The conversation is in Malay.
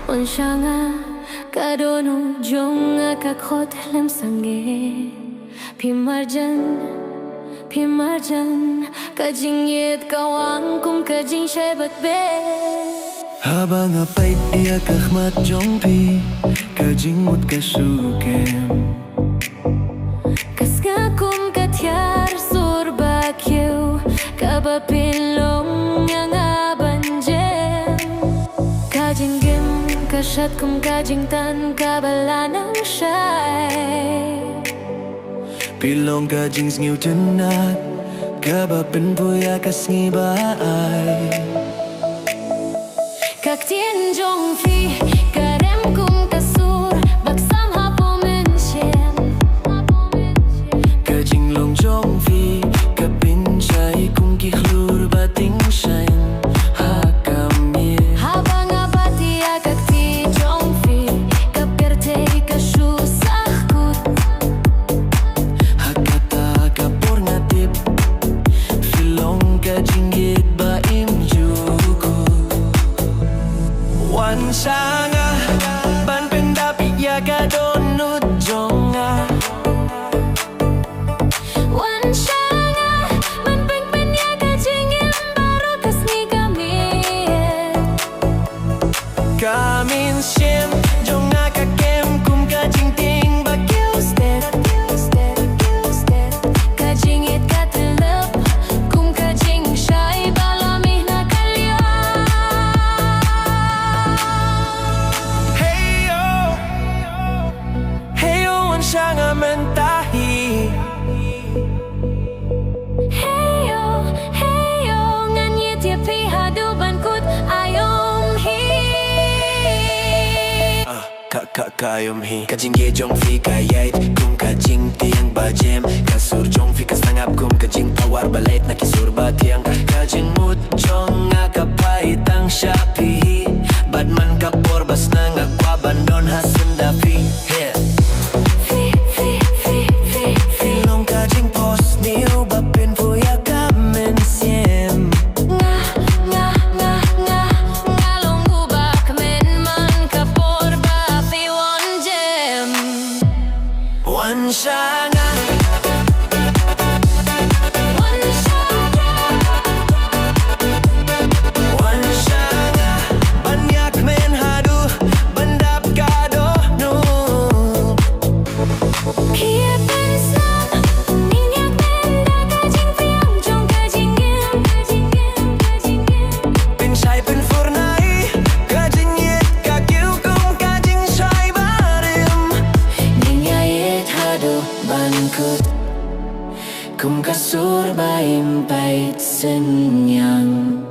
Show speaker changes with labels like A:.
A: 원샹아 가로노 종아 kakot lam sange pimarjan kajingit kawang kum kajing shebat be
B: Habang apait iya kahmat jongpi kajing mut kasukem
A: kaska kum katyar surba kyu kabapilong yang abanjem kajing gim kashat kum kajing tan kabala ng shay
B: Pilong kajing sngiu tenat kabapin puya kasngi baay
A: Kak tien jong fi karem kum kasur baksam hapo menshem
B: Kajing long jong fi kapin chay kum kihlur bating shayn hakamye
A: habang abati kak ti jong fi kaperte kashu sahkut
B: hakata kapor ngatip Filong kajing git baim juku Wan sanga ban pendapi ya kadonut jonga
A: wan shanga man peng pen ya kajing yang baru kasni kami
B: Kamin siem jonga kakem kum kajing ting bakil stet
A: kajing it katelep kum kajing shay balamih na kalya
B: Heyo wan sanga mentahi
A: Heyo nganye tia pi hadu bankut ayom hi
B: Kayom hi Kajing ye jong fi kayait kum kajing tiang bajem Kasur jong fi kasangap kum kajing tawar balet na kisur batiang Kajing mut jong ngakapait ang syapi Badman kapor bas na ngakwa bandon hasen dafi Filong kajing pos niyo bapin puya kamen siem
A: ngalong ubak men man kapor ba fi won jem
B: Wan shanga Wan shanga banyak men hadu bandap kado no
A: Kia pensam minyak benda kajing fiang jong kajing gem
B: Pin shai pin furnai kajing yet kakiu kum kajing shai barim
A: Ninyayet hadu
B: Bankut kum kasur baim pait senyang